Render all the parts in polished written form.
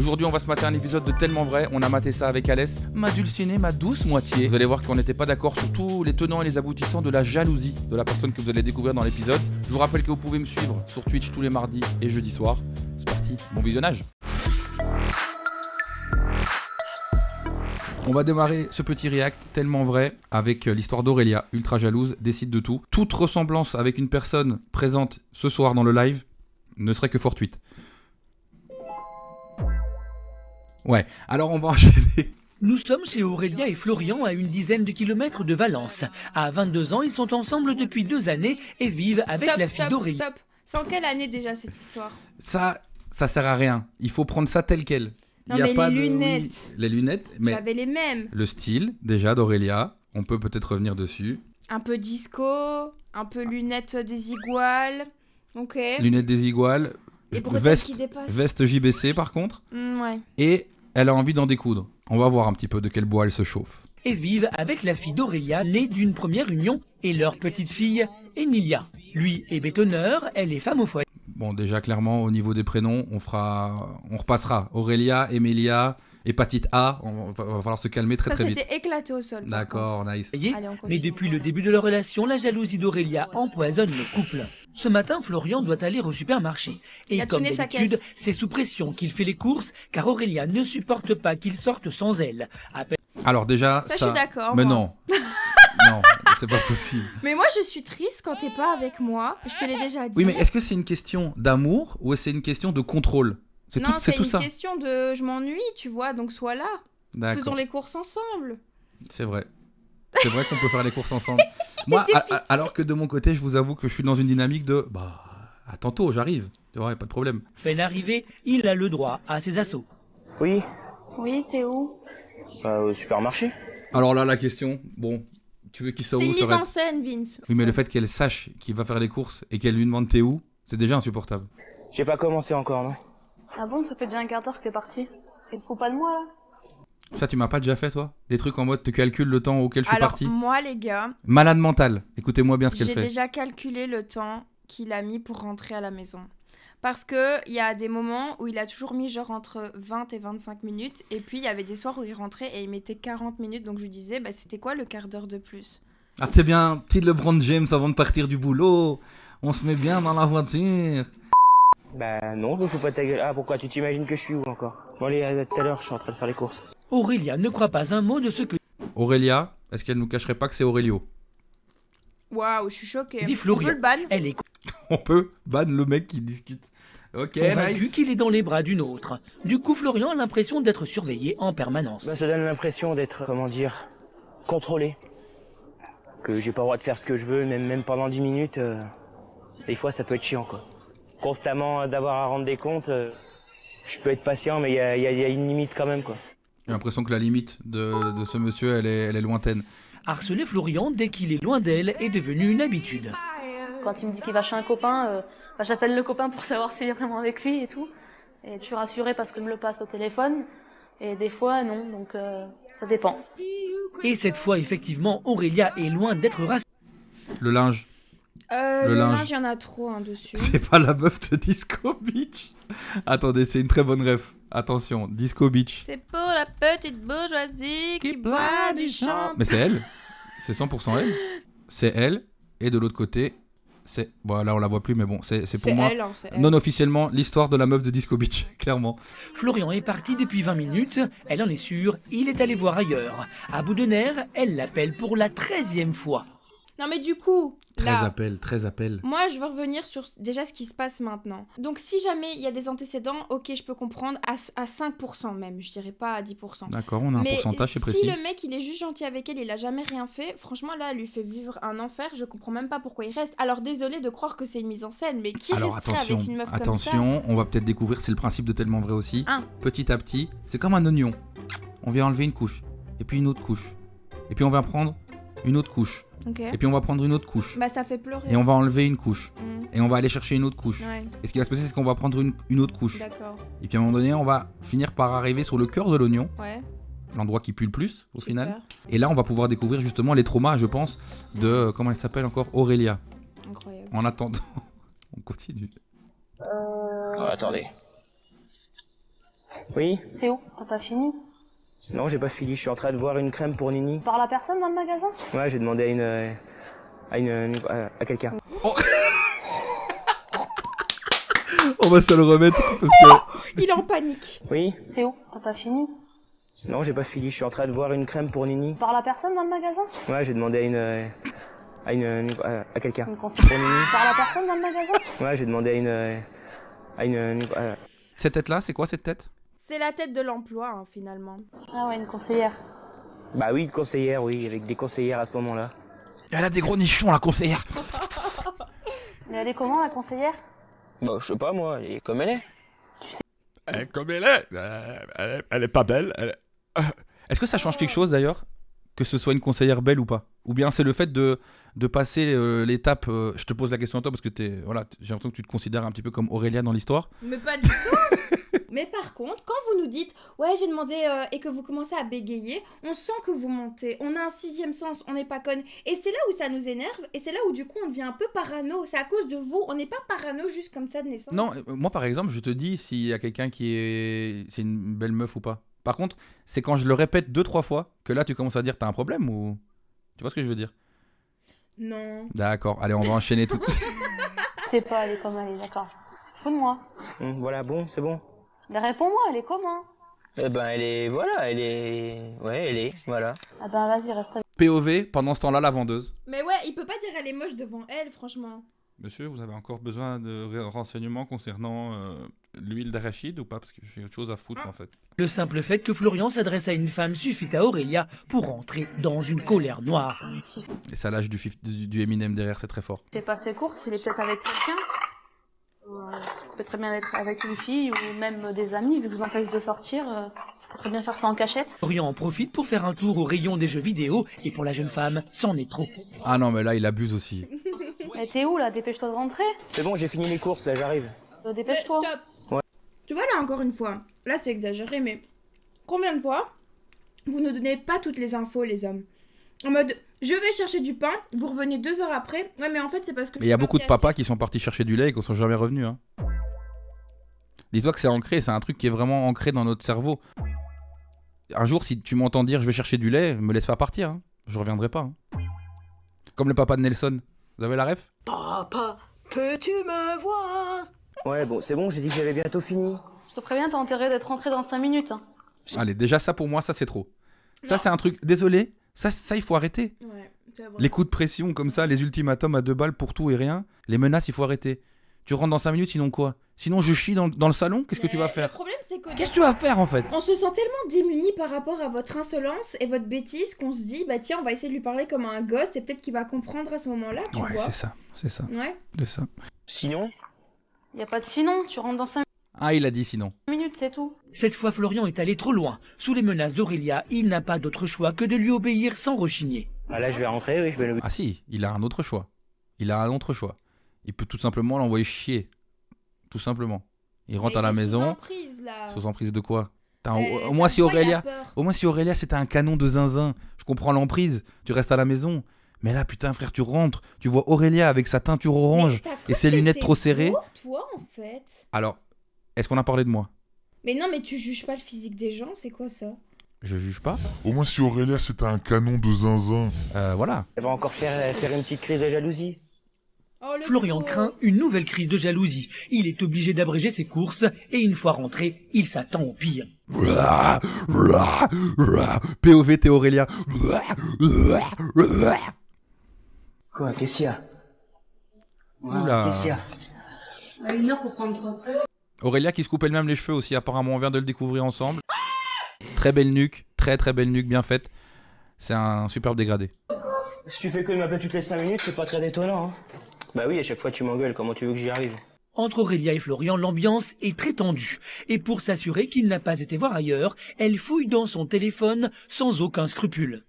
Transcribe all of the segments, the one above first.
Aujourd'hui, on va se mater un épisode de Tellement Vrai. On a maté ça avec Alès, ma dulcinée, ma douce moitié. Vous allez voir qu'on n'était pas d'accord sur tous les tenants et les aboutissants de la jalousie de la personne que vous allez découvrir dans l'épisode. Je vous rappelle que vous pouvez me suivre sur Twitch tous les mardis et jeudis soirs. C'est parti, bon visionnage. On va démarrer ce petit react Tellement Vrai avec l'histoire d'Aurélia, ultra jalouse, décide de tout. Toute ressemblance avec une personne présente ce soir dans le live ne serait que fortuite. Ouais, alors on va enchaîner. Nous sommes chez Aurélia et Florian à une dizaine de kilomètres de Valence. À 22 ans, ils sont ensemble depuis 2 années et vivent avec la fille d'Aurélia. Stop. C'est en quelle année déjà cette histoire? Ça sert à rien. Il faut prendre ça tel quel. Non, Il y a mais pas les de... lunettes. Oui, les lunettes, mais J'avais les mêmes. le style déjà d'Aurélia, on peut peut-être revenir dessus. Un peu disco, un peu lunettes désiguales. Ok. Lunettes désiguales, Les bretelles qui veste, dépassent. veste JBC par contre, Ouais. et elle a envie d'en découdre. On va voir un petit peu de quel bois elle se chauffe. Et vivent avec la fille d'Aurélia, née d'une première union, et leur petite fille, Emilia. Lui est bétonneur, elle est femme au foyer. Bon, déjà clairement au niveau des prénoms, on repassera. Aurélia, Emilia, hépatite A, va falloir se calmer très Ça, vite. c'était éclaté au sol. par D'accord, nice. Allez, on Mais continue. depuis le début de leur relation, la jalousie d'Aurélia empoisonne le couple. Ce matin, Florian doit aller au supermarché. Il Et a comme tourné sa d'habitude, caisse. c'est sous pression qu'il fait les courses, car Aurélia ne supporte pas qu'il sorte sans elle. À peine Alors déjà, Ça, je suis d'accord, Mais moi. non. Non, c'est pas possible. Mais moi, je suis triste quand t'es pas avec moi. Je te l'ai déjà dit. Oui, mais est-ce que c'est une question d'amour ou c'est une question de contrôle? C'est non, tout, c'est c'est tout une ça. question de je m'ennuie, tu vois, donc sois là. Faisons D'accord, les courses ensemble. c'est vrai. C'est vrai qu'on peut faire les courses ensemble. Moi, alors que de mon côté, je vous avoue que je suis dans une dynamique de à tantôt, j'arrive. Tu vois, y a pas de problème. arrivé, il a le droit à ses assauts. Oui, Oui, t'es où? au supermarché. Alors là, la question, bon, tu veux qu'il soit C'est où une mise serait... en scène, Vince. Oui, mais le fait qu'elle sache qu'il va faire les courses et qu'elle lui demande t'es où, c'est déjà insupportable. J'ai pas commencé encore, non? Ah bon, ça fait déjà un quart d'heure que t'es parti. Et te fous pas de moi, là? Ça, tu m'as pas déjà fait, toi? Des trucs en mode tu calcules le temps auquel je suis Alors, parti? moi, les gars, Malade mental. Écoutez-moi bien ce qu'elle j'ai fait. déjà calculé le temps qu'il a mis pour rentrer à la maison. Parce que il y a des moments où il a toujours mis genre entre 20 et 25 minutes. Et puis, il y avait des soirs où il rentrait et il mettait 40 minutes. Donc, je lui disais, bah, c'était quoi le quart d'heure de plus? Ah, c'est bien, petit LeBron James avant de partir du boulot. On se met bien dans la voiture. Bah non, je me fous pas de ta gueule. Ah, pourquoi? Tu t'imagines que je suis où encore? Bon allez, à tout à l'heure, je suis en train de faire les courses. Aurélia ne croit pas un mot de ce que Aurélia, est-ce qu'elle nous cacherait pas que c'est Aurélio? Waouh, je suis choquée. dit On Florian. peut le ban? Elle est On peut ban le mec qui discute. Ok, convaincue nice. qu'il est dans les bras d'une autre. Du coup, Florian a l'impression d'être surveillé en permanence. Bah ça donne l'impression d'être, comment dire, contrôlé. Que j'ai pas le droit de faire ce que je veux, même pendant 10 minutes. Des fois, ça peut être chiant, quoi. Constamment d'avoir à rendre des comptes, je peux être patient, mais il y a une limite quand même, quoi. J'ai l'impression que la limite de ce monsieur, elle est lointaine. Harceler Florian dès qu'il est loin d'elle est devenu une habitude. Quand il me dit qu'il va chez un copain, j'appelle le copain pour savoir s'il est vraiment avec lui et tout. Et je suis rassurée parce qu'il me le passe au téléphone. Et des fois, non, donc ça dépend. Et cette fois, effectivement, Aurélia est loin d'être rassurée. Le linge, Le linge. linge, il y en a trop hein, dessus. c'est pas la meuf de Disco Beach. Attendez, c'est une très bonne ref. Attention, Disco Beach. C'est pour la petite bourgeoisie qui boit du champ. Mais c'est elle. C'est 100% elle. C'est elle. Et de l'autre côté, c'est... Bon, là, on la voit plus, mais bon, c'est pour C'est moi... elle, hein, c'est elle. Non officiellement, l'histoire de la meuf de Disco Beach, clairement. Florian est parti depuis 20 minutes, elle en est sûre, il est allé voir ailleurs. À bout de nerfs, elle l'appelle pour la 13e fois. Non mais du coup, 13 là, appels. moi je veux revenir sur déjà ce qui se passe maintenant. Donc si jamais il y a des antécédents, ok je peux comprendre à 5% même, je dirais pas à 10%. D'accord, on a un Mais pourcentage, c'est précis. si le mec il est juste gentil avec elle, il a jamais rien fait, franchement là elle lui fait vivre un enfer, je comprends même pas pourquoi il reste. Alors désolé de croire que c'est une mise en scène, mais qui Alors resterait attention, avec une meuf comme ça? attention, on va peut-être découvrir, c'est le principe de Tellement Vrai aussi. Ah. Petit à petit, c'est comme un oignon. On vient enlever une couche, et puis une autre couche. Et puis on va prendre une autre couche. Ok. Et puis on va prendre une autre couche. Bah ça fait pleurer. Et on va enlever une couche. Mm. Et on va aller chercher une autre couche. Ouais, Et ce qui va se passer, c'est qu'on va prendre une autre couche. d'accord. Et puis à un moment donné, on va finir par arriver sur le cœur de l'oignon, Ouais. l'endroit qui pue le plus au super. final. Et là, on va pouvoir découvrir justement les traumas, je pense, de, comment elle s'appelle encore, Aurélia. Incroyable. En attendant, on continue. Oh, attendez. Oui. Théo, t'as pas fini? Non, j'ai pas fini. Je suis en train de voir une crème pour Nini. Par la personne dans le magasin? Ouais, j'ai demandé à quelqu'un. On va se le remettre parce que... Il est en panique. Oui. Théo, t'as pas fini? Non, j'ai pas fini. Je suis en train de voir une crème pour Nini. Par la personne dans le magasin? Ouais, j'ai demandé à quelqu'un. Une Pour conseillère. Nini. Par la personne dans le magasin? Ouais, j'ai demandé Cette tête-là, c'est quoi cette tête? C'est la tête de l'emploi, hein, finalement. Ah ouais, une conseillère. Bah oui, une conseillère, oui, avec des conseillères à ce moment-là. Elle a des gros nichons, la conseillère. Mais elle est comment, la conseillère? Bah, je sais pas, moi, elle est comme elle est. Comme elle est, elle est pas belle. Est-ce que ça change quelque chose d'ailleurs? Que ce soit une conseillère belle ou pas? Ou bien c'est le fait de passer l'étape... je te pose la question à toi parce que voilà, j'ai l'impression que tu te considères un petit peu comme Aurélia dans l'histoire. Mais pas du tout. Mais par contre, quand vous nous dites « Ouais, j'ai demandé et que vous commencez à bégayer », on sent que vous montez. On a un sixième sens, on n'est pas conne. Et c'est là où ça nous énerve. Et c'est là où du coup on devient un peu parano. C'est à cause de vous. On n'est pas parano juste comme ça de naissance. Non, moi par exemple, je te dis s'il y a quelqu'un c'est une belle meuf ou pas. Par contre, c'est quand je le répète 2-3 fois que là tu commences à dire t'as un problème ou... Tu vois ce que je veux dire? Non. D'accord, allez on va enchaîner tout de suite. Je sais pas, elle est comment, elle est d'accord. Tu te fous de moi? Voilà, bon, c'est bon. Mais réponds-moi, elle est comment? Eh ben, elle est... Voilà, elle est... Ouais, elle est... Voilà. Ah ben vas-y, reste avec. POV, pendant ce temps-là, la vendeuse. Mais ouais, il peut pas dire elle est moche devant elle, franchement. Monsieur, vous avez encore besoin de renseignements concernant l'huile d'arachide ou pas? Parce que j'ai autre chose à foutre en fait. Le simple fait que Florian s'adresse à une femme suffit à Aurélia pour entrer dans une colère noire. Et ça lâche du Eminem derrière, c'est très fort. Il fait pas ses courses, il est peut-être avec quelqu'un. Il peut très bien être avec une fille ou même des amis, vu que je vous empêche de sortir. Il peut très bien faire ça en cachette. Florian en profite pour faire un tour au rayon des jeux vidéo et pour la jeune femme, c'en est trop. Ah non, mais là, il abuse aussi. Mais t'es où là? Dépêche-toi de rentrer. C'est bon, j'ai fini les courses, là, j'arrive. Dépêche-toi. Stop. Ouais. Tu vois là encore une fois, là c'est exagéré, mais combien de fois vous ne donnez pas toutes les infos les hommes? En mode, je vais chercher du pain, vous revenez 2 heures après. Ouais, mais en fait c'est parce que... Mais il y a beaucoup de papas qui sont partis chercher du lait et qui ne sont jamais revenus. Hein. Dis-toi que c'est ancré, c'est un truc qui est vraiment ancré dans notre cerveau. Un jour, si tu m'entends dire je vais chercher du lait, me laisse pas partir. Hein. Je reviendrai pas. Hein. Comme le papa de Nelson. Vous avez la ref? Papa, peux-tu me voir? Ouais, bon, c'est bon, j'ai dit que j'avais bientôt fini. Je te préviens, t'as intérêt d'être rentré dans 5 minutes. Hein. Allez, déjà ça pour moi, ça c'est trop. Ça c'est un truc, désolé, ça il faut arrêter. Ouais, c'est vrai. Les coups de pression comme ça, les ultimatums à 2 balles pour tout et rien, les menaces il faut arrêter. Tu rentres dans 5 minutes, sinon quoi? Sinon je chie dans le salon, qu'est-ce que tu vas faire? Le problème c'est que... Qu'est-ce que tu vas faire en fait? On se sent tellement démuni par rapport à votre insolence et votre bêtise qu'on se dit, bah tiens, on va essayer de lui parler comme à un gosse et peut-être qu'il va comprendre à ce moment-là, tu Ouais, vois. c'est ça, c'est ça, Ouais. c'est ça. Sinon? Y a pas de sinon, tu rentres dans 5 Ah, il a dit sinon. minutes, c'est tout. Cette fois, Florian est allé trop loin. Sous les menaces d'Aurélia, il n'a pas d'autre choix que de lui obéir sans rechigner. Ah là, je vais rentrer, oui, je vais le... Ah si, il a un autre choix. Il a un autre choix. Il peut tout simplement l'envoyer chier. Tout simplement. Il rentre à la maison. Sous emprise de quoi? Au moins si Aurélia c'était un canon de zinzin, je comprends l'emprise, tu restes à la maison. Mais là putain frère, tu rentres, tu vois Aurélia avec sa teinture orange et ses lunettes trop serrées. Toi en fait. Alors, est-ce qu'on a parlé de moi? Mais non, mais tu juges pas le physique des gens, c'est quoi ça? Je juge pas. Au moins si Aurélia c'était un canon de zinzin. Voilà. Elle va encore faire une petite crise de jalousie. Oh, Florian craint une nouvelle crise de jalousie. Il est obligé d'abréger ses courses et une fois rentré, il s'attend au pire. POV t'es Aurélia. Quoi, qu'est-ce qu'il y a? Oula. Qu'est-ce qu'il y a? 1 heure pour prendre 3 trucs. Aurélia qui se coupe elle-même les cheveux aussi, apparemment on vient de le découvrir ensemble. Très belle nuque, très belle nuque, bien faite. C'est un superbe dégradé. Si tu fais que de m'appeler toutes les 5 minutes, c'est pas très étonnant, hein. Bah oui, à chaque fois tu m'engueules, comment tu veux que j'y arrive? Entre Aurélia et Florian, l'ambiance est très tendue. Et pour s'assurer qu'il n'a pas été voir ailleurs, elle fouille dans son téléphone sans aucun scrupule.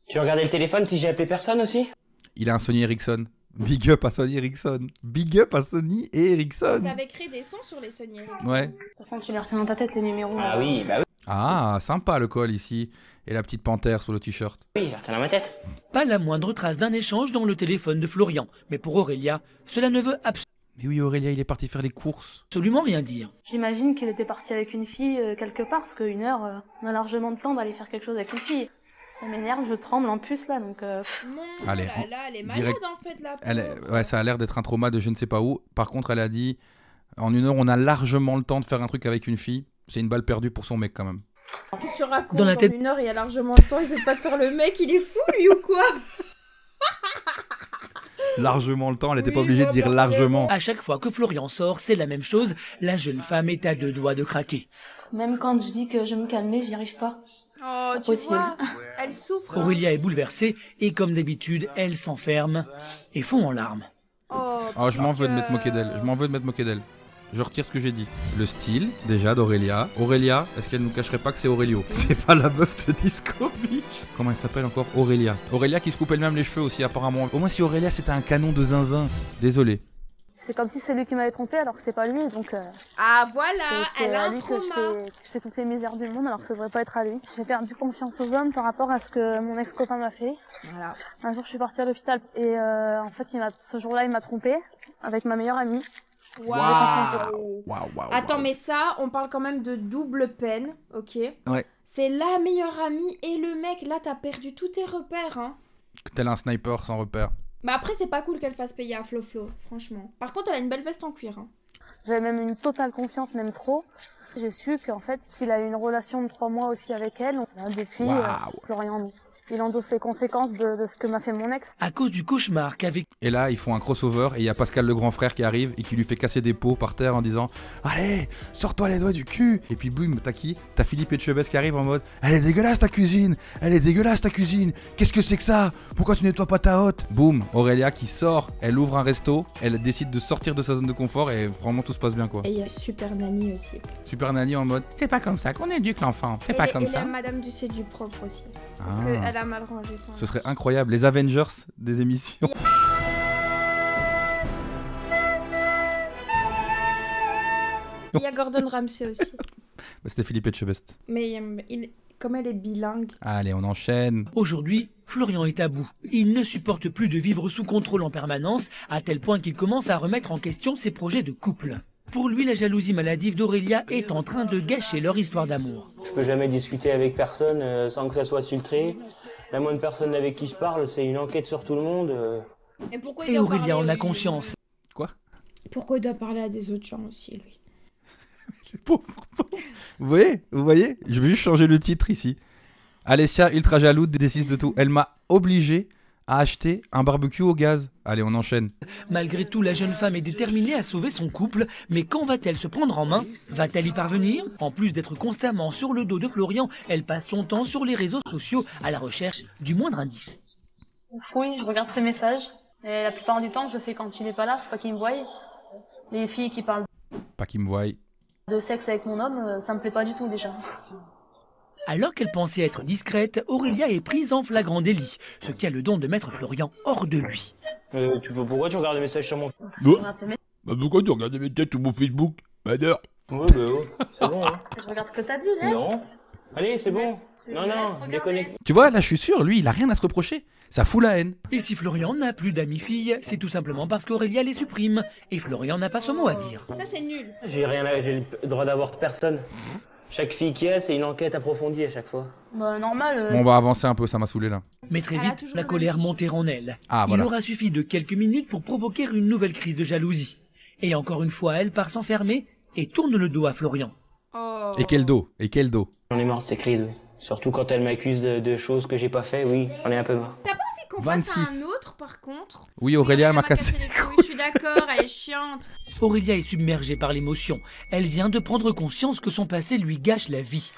Tu regardais le téléphone si j'ai appelé personne aussi? Il a un Sony Ericsson. Big up à Sony Ericsson. Big up à Sony et Ericsson. Ça avait créé des sons sur les Sony Ericsson. Ouais. De toute façon, tu les retiens dans ta tête, les numéros. Ah oui, bah oui. Ah, sympa le col ici. Et la petite panthère sur le t-shirt. Oui, j'ai retenu dans ma tête. Pas la moindre trace d'un échange dans le téléphone de Florian. Mais pour Aurélia, cela ne veut absolument Mais oui, Aurélia, il est parti faire les courses. Absolument rien dire. J'imagine qu'il était parti avec une fille quelque part, parce qu'une heure, on a largement de temps d'aller faire quelque chose avec une fille. Ça m'énerve, je tremble en plus là, donc... Non, Allez, là, elle est malade direct. en fait, là. Ouais, ça a l'air d'être un trauma de je ne sais pas où. Par contre, elle a dit, en 1 heure, on a largement le temps de faire un truc avec une fille. C'est une balle perdue pour son mec quand même. Qu'est-ce que tu racontes? Dans la tête- 1 heure, il y a largement le temps, il essaie pas de faire le mec, il est fou lui ou quoi? Largement le temps, elle n'était pas Oui, obligée de moi, dire largement. À chaque fois que Florian sort, c'est la même chose. La jeune femme est à 2 doigts de craquer. Même quand je dis que je me calmer, j'y arrive pas. Oh, pas tu possible. vois, elle souffre. Aurélia est bouleversée et comme d'habitude, elle s'enferme et fond en larmes. Oh, je m'en veux de m'être moqué d'elle. Je m'en veux de m'être moqué d'elle. Je retire ce que j'ai dit. Le style, déjà, d'Aurélia. Aurélia, est-ce qu'elle nous cacherait pas que c'est Aurélio? C'est pas la meuf de Disco Beach. Comment elle s'appelle encore? Aurélia. Aurélia qui se coupe elle-même les cheveux aussi, apparemment. Au moins, si Aurélia c'était un canon de zinzin. Désolé. C'est comme si c'est lui qui m'avait trompé alors que c'est pas lui, donc... Ah voilà, c'est elle a à un lui que trauma. je fais toutes les misères du monde alors que ça devrait pas être à lui. J'ai perdu confiance aux hommes par rapport à ce que mon ex-copain m'a fait. Voilà. Un jour je suis partie à l'hôpital et en fait ce jour-là il m'a trompée avec ma meilleure amie. Waouh. Waouh. Attends, mais ça, on parle quand même de double peine, ok? Ouais. C'est la meilleure amie et le mec, là t'as perdu tous tes repères, hein. Tel un sniper sans repère. Bah après, c'est pas cool qu'elle fasse payer à Flo, franchement. Par contre, elle a une belle veste en cuir, hein. J'avais même une totale confiance, même trop. J'ai su qu'en fait qu'il a eu une relation de 3 mois aussi avec elle. Donc, depuis, Florian, il endosse les conséquences de ce que m'a fait mon ex. À cause du cauchemar qu'avec Et là, ils font un crossover et il y a Pascal le grand frère qui arrive et qui lui fait casser des pots par terre en disant allez, sors-toi les doigts du cul. Et puis boum, t'as qui? T'as Philippe Etchebest qui arrive en mode elle est dégueulasse ta cuisine, elle est dégueulasse ta cuisine, qu'est-ce que c'est que ça? Pourquoi tu nettoies pas ta hotte? Boum, Aurélia qui sort, elle ouvre un resto, elle décide de sortir de sa zone de confort et vraiment tout se passe bien quoi. Et il y a Super Nanny aussi. Super Nanny en mode c'est pas comme ça qu'on éduque l'enfant, c'est pas comme et ça. la Madame du C'est du propre aussi. Parce Ah. qu'elle a mal rangé son... Ce serait incroyable, les Avengers des émissions. Il y a Gordon Ramsay aussi. C'était Philippe Etchebest. Mais comme elle est bilingue. Allez, on enchaîne. aujourd'hui, Florian est à bout. Il ne supporte plus de vivre sous contrôle en permanence, à tel point qu'il commence à remettre en question ses projets de couple. Pour lui, la jalousie maladive d'Aurélia est en train de gâcher leur histoire d'amour. Je peux jamais discuter avec personne sans que ça soit filtré. La moindre personne avec qui je parle, c'est une enquête sur tout le monde. Et pourquoi Et Aurélia en a conscience. Quoi? Pourquoi il doit parler à des autres gens aussi, lui? Vous voyez, je vais juste changer le titre ici. Alessia, ultra jalouse, décide de tout. Elle m'a obligé à acheter un barbecue au gaz. Allez, on enchaîne. Malgré tout, la jeune femme est déterminée à sauver son couple, mais quand va-t-elle se prendre en main? Va-t-elle y parvenir? En plus d'être constamment sur le dos de Florian, elle passe son temps sur les réseaux sociaux à la recherche du moindre indice. Oui, je regarde ses messages. Et la plupart du temps, je le fais quand il n'est pas là, faut pas qu'il me voie. Les filles qui parlent Pas qu'il me voie. de sexe avec mon homme, ça me plaît pas du tout déjà. Alors qu'elle pensait être discrète, Aurélia est prise en flagrant délit, ce qui a le don de mettre Florian hors de lui. Pourquoi tu regardes les messages sur mon... Je regarde tes messages, Bah pourquoi tu regardes mes têtes sur mon Facebook? Madère. Ouais, c'est bon, hein. je regarde ce que t'as dit, laisse. Non. Allez, c'est bon. Non, regarder. déconnecte. Tu vois, là, je suis sûr, lui, il a rien à se reprocher. Ça fout la haine. Et si Florian n'a plus d'amis filles, c'est tout simplement parce qu'Aurélia les supprime, et Florian n'a pas son mot à dire. Ça, c'est nul. J'ai le droit d'avoir personne. Chaque fille qui est, c'est une enquête approfondie à chaque fois. Bah normal, Bon, on va avancer un peu, ça m'a saoulé là. Mais très Elle a vite, toujours la le colère même montait en elle. Ah, Il voilà. aura suffi de quelques minutes pour provoquer une nouvelle crise de jalousie. Et encore une fois, elle part s'enfermer et tourne le dos à Florian. Oh. Et quel dos? Et quel dos? J'en ai marre de ces crises, oui. Surtout quand elle m'accuse de choses que j'ai pas fait, oui, j'en ai un peu marre. T'as pas envie qu'on passe à 26. un autre, par contre? Oui, Aurélia, elle m'a cassé cassé. les couilles, je suis d'accord, elle est chiante. Aurélia est submergée par l'émotion. Elle vient de prendre conscience que son passé lui gâche la vie.